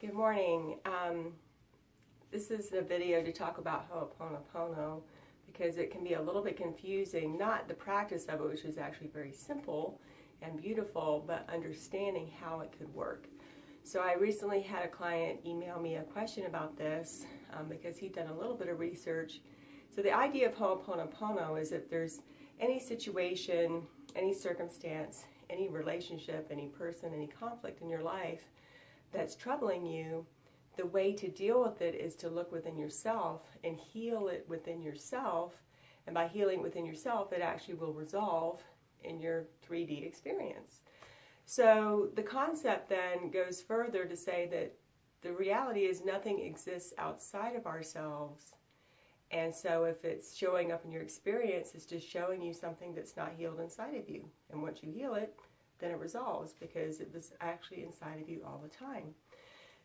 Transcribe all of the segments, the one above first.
Good morning. This is a video to talk about Ho'oponopono because it can be a little bit confusing, not the practice of it, which is actually very simple and beautiful, but understanding how it could work. So I recently had a client email me a question about this because he'd done a little bit of research. So the idea of Ho'oponopono is if there's any situation, any circumstance, any relationship, any person, any conflict in your life that's troubling you, the way to deal with it is to look within yourself and heal it within yourself. And by healing within yourself, it actually will resolve in your 3D experience. So the concept then goes further to say that the reality is nothing exists outside of ourselves. And so if it's showing up in your experience, it's just showing you something that's not healed inside of you. And once you heal it, then it resolves because it was actually inside of you all the time.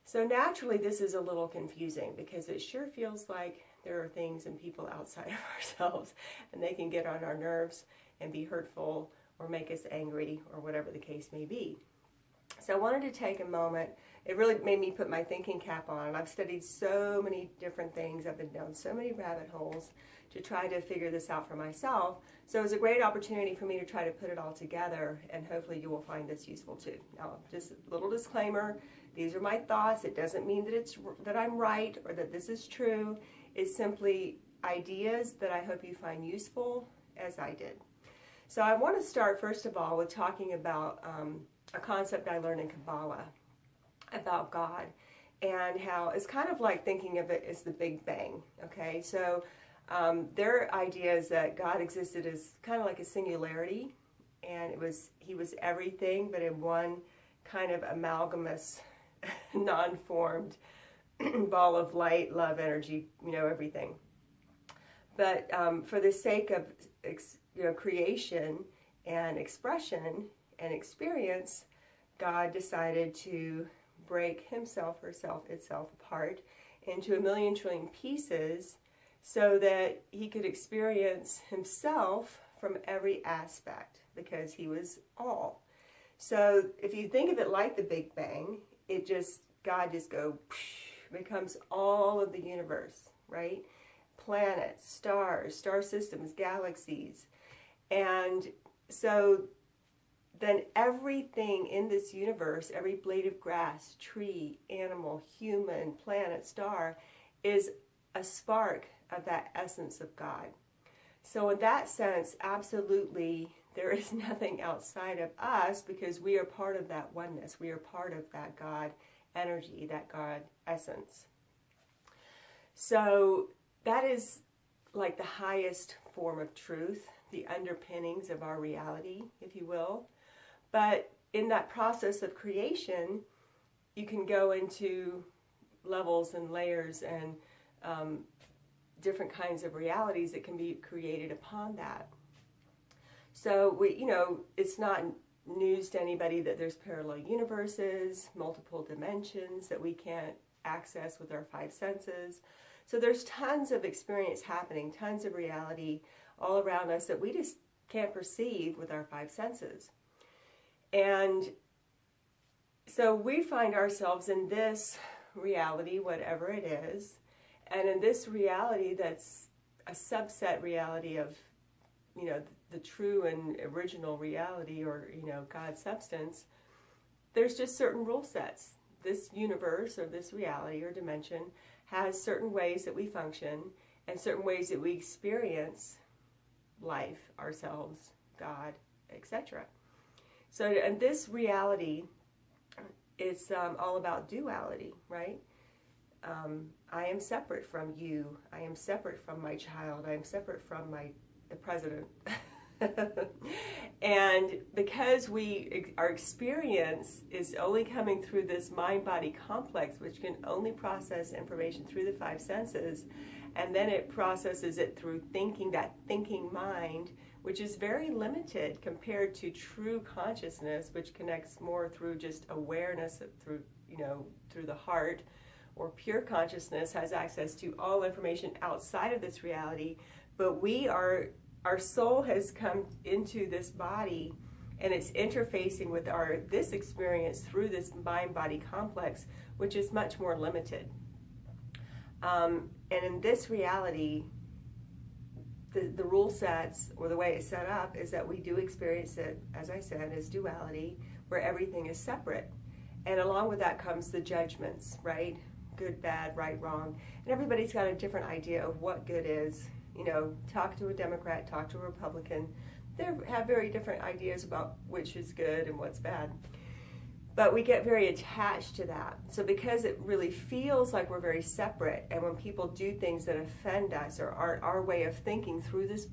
So naturally this is a little confusing because it sure feels like there are things and people outside of ourselves and they can get on our nerves and be hurtful or make us angry or whatever the case may be. So I wanted to take a moment. It really made me put my thinking cap on. I've studied so many different things. I've been down so many rabbit holes to try to figure this out for myself. So it was a great opportunity for me to try to put it all together, and hopefully you will find this useful too. Now, just a little disclaimer, these are my thoughts. It doesn't mean that I'm right or that this is true. It's simply ideas that I hope you find useful as I did. So I want to start first of all with talking about a concept I learned in Kabbalah about God and how it's kind of like thinking of it as the Big Bang, okay? So their idea is that God existed as kind of like a singularity, and he was everything but in one kind of amalgamous, non-formed ball of light, love, energy, everything. But for the sake of creation and expression and experience, God decided to break himself, herself, itself apart into a million trillion pieces so that he could experience himself from every aspect because he was all. So if you think of it like the Big Bang, God just becomes all of the universe, right? Planets, stars, star systems, galaxies. And so then everything in this universe, every blade of grass, tree, animal, human, planet, star, is a spark of that essence of God. So in that sense, absolutely, there is nothing outside of us because we are part of that oneness. We are part of that God energy, that God essence. So that is like the highest form of truth, the underpinnings of our reality, if you will. But in that process of creation, you can go into levels and layers and different kinds of realities that can be created upon that. So it's not news to anybody that there's parallel universes, multiple dimensions that we can't access with our five senses. So there's tons of experience happening, tons of reality all around us that we just can't perceive with our five senses. And so we find ourselves in this reality, whatever it is, and in this reality that's a subset reality of, the true and original reality or, God's substance, there's just certain rule sets. This universe or this reality or dimension has certain ways that we function and certain ways that we experience life, ourselves, God, etc. So, and this reality is all about duality, right? I am separate from you. I am separate from my child. I am separate from the president. And because our experience is only coming through this mind-body complex, which can only process information through the five senses, and then it processes it through thinking, that thinking mind, which is very limited compared to true consciousness, which connects more through just awareness through the heart, or pure consciousness has access to all information outside of this reality. But our soul has come into this body and it's interfacing with this experience through this mind-body complex, which is much more limited. And in this reality, the rule sets, or the way it's set up, is that we do experience it, as I said, as duality, where everything is separate. And along with that comes the judgments, right? Good, bad, right, wrong. And everybody's got a different idea of what good is. You know, talk to a Democrat, talk to a Republican. They have very different ideas about which is good and what's bad. But we get very attached to that. So because it really feels like we're very separate, and when people do things that offend us or aren't our way of thinking through this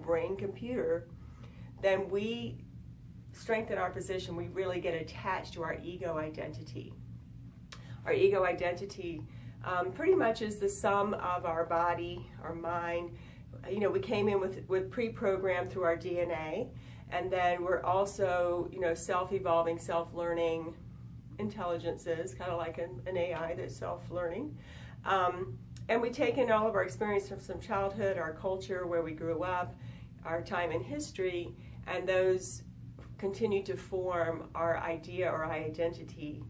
brain computer, then we strengthen our position. We really get attached to our ego identity. Our ego identity pretty much is the sum of our body, our mind. You know, we came in with pre-programmed through our DNA. And then we're also, self-evolving, self-learning intelligences, kind of like an AI that's self-learning. And we take in all of our experience from childhood, our culture, where we grew up, our time in history, and those continue to form our idea or our identity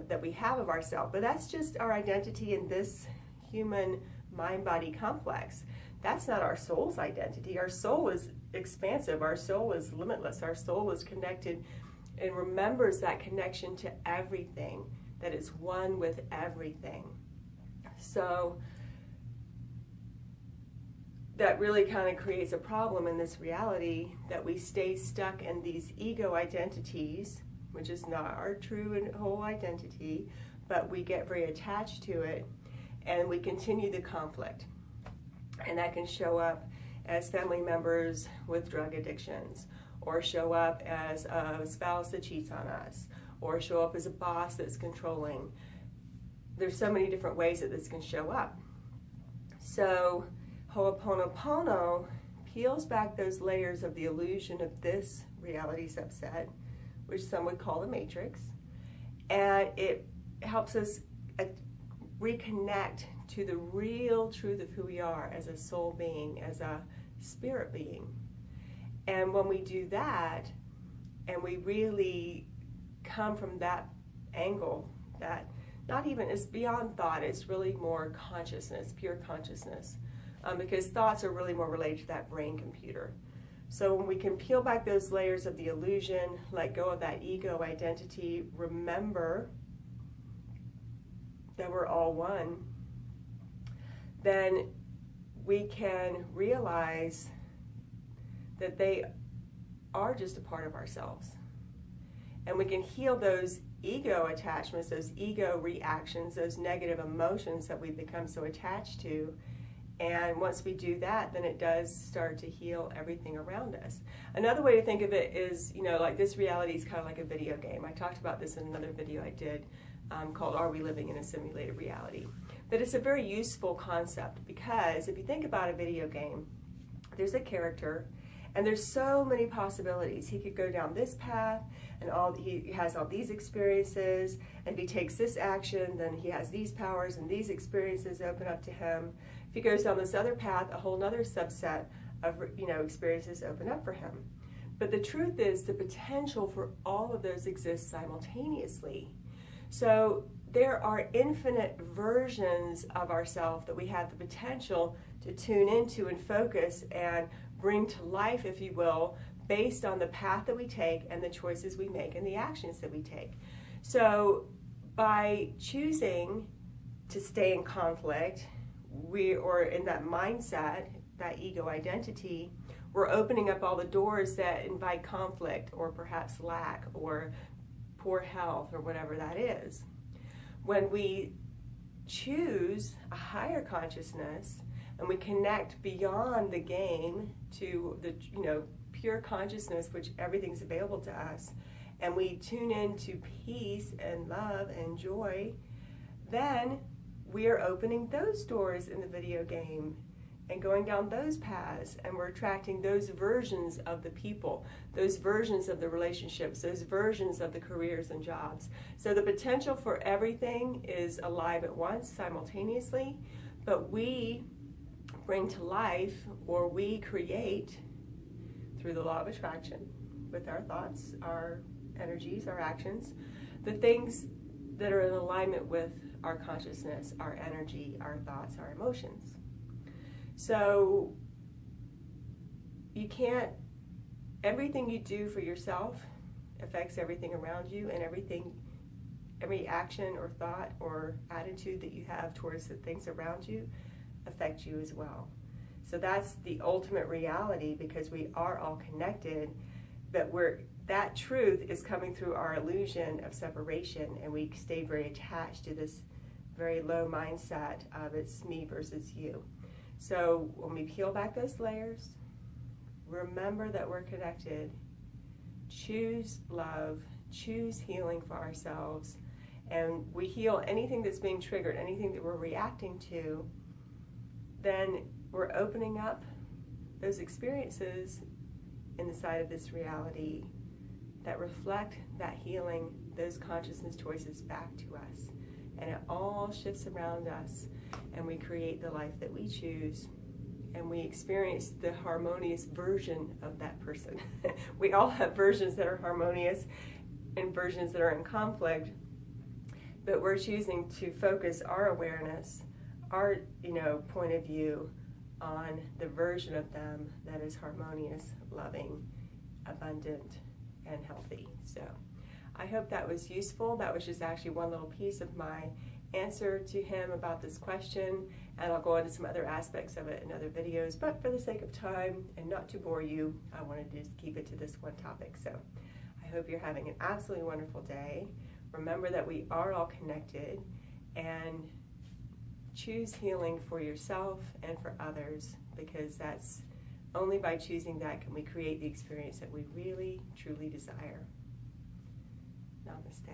that we have of ourselves. But that's just our identity in this human mind-body complex. That's not our soul's identity. Our soul is expansive. Our soul is limitless. Our soul is connected and remembers that connection to everything, that it's one with everything. So that really kind of creates a problem in this reality, that we stay stuck in these ego identities, which is not our true and whole identity, but we get very attached to it, and we continue the conflict. And that can show up as family members with drug addictions, or show up as a spouse that cheats on us, or show up as a boss that's controlling. There's so many different ways that this can show up. So Ho'oponopono peels back those layers of the illusion of this reality subset, which some would call the matrix, and it helps us reconnect to the real truth of who we are as a soul being, as a spirit being. And when we do that, and we really come from that angle, that not even, it's beyond thought, it's really more consciousness, pure consciousness, because thoughts are really more related to that brain computer. So when we can peel back those layers of the illusion, let go of that ego identity, remember that we're all one, then we can realize that they are just a part of ourselves. And we can heal those ego attachments, those ego reactions, those negative emotions that we've become so attached to. And once we do that, then it does start to heal everything around us. Another way to think of it is, like this reality is kind of like a video game. I talked about this in another video I did called Are We Living in a Simulated Reality? But it's a very useful concept, because if you think about a video game, there's a character and there's so many possibilities. He could go down this path, and he has all these experiences, and if he takes this action, then he has these powers and these experiences open up to him. If he goes down this other path, a whole other subset of experiences open up for him. But the truth is, the potential for all of those exists simultaneously. So there are infinite versions of ourselves that we have the potential to tune into and focus and bring to life, if you will, based on the path that we take and the choices we make and the actions that we take. So by choosing to stay in conflict, or in that mindset, that ego identity, we're opening up all the doors that invite conflict, or perhaps lack, or poor health, or whatever that is. When we choose a higher consciousness and we connect beyond the game to the pure consciousness, which everything's available to us, and we tune into peace and love and joy, then we are opening those doors in the video game and going down those paths, and we're attracting those versions of the people, those versions of the relationships, those versions of the careers and jobs. So the potential for everything is alive at once, simultaneously, but we bring to life, or we create through the law of attraction, with our thoughts, our energies, our actions, the things that are in alignment with our consciousness, our energy, our thoughts, our emotions. So you can't, everything you do for yourself affects everything around you, and every action or thought or attitude that you have towards the things around you affect you as well. So that's the ultimate reality, because we are all connected, but that truth is coming through our illusion of separation, and we stay very attached to this very low mindset of it's me versus you. So when we peel back those layers, remember that we're connected, choose love, choose healing for ourselves, and we heal anything that's being triggered, anything that we're reacting to, then we're opening up those experiences in the side of this reality that reflect that healing, those consciousness choices back to us. And it all shifts around us, and we create the life that we choose, and we experience the harmonious version of that person. We all have versions that are harmonious and versions that are in conflict, but we're choosing to focus our awareness, our point of view on the version of them that is harmonious, loving, abundant, and healthy. So I hope that was useful. That was just actually one little piece of my answer to him about this question, and I'll go into some other aspects of it in other videos, but for the sake of time and not to bore you, I wanted to just keep it to this one topic. So I hope you're having an absolutely wonderful day. Remember that we are all connected, and choose healing for yourself and for others, because that's only by choosing that can we create the experience that we really, truly desire. Namaste.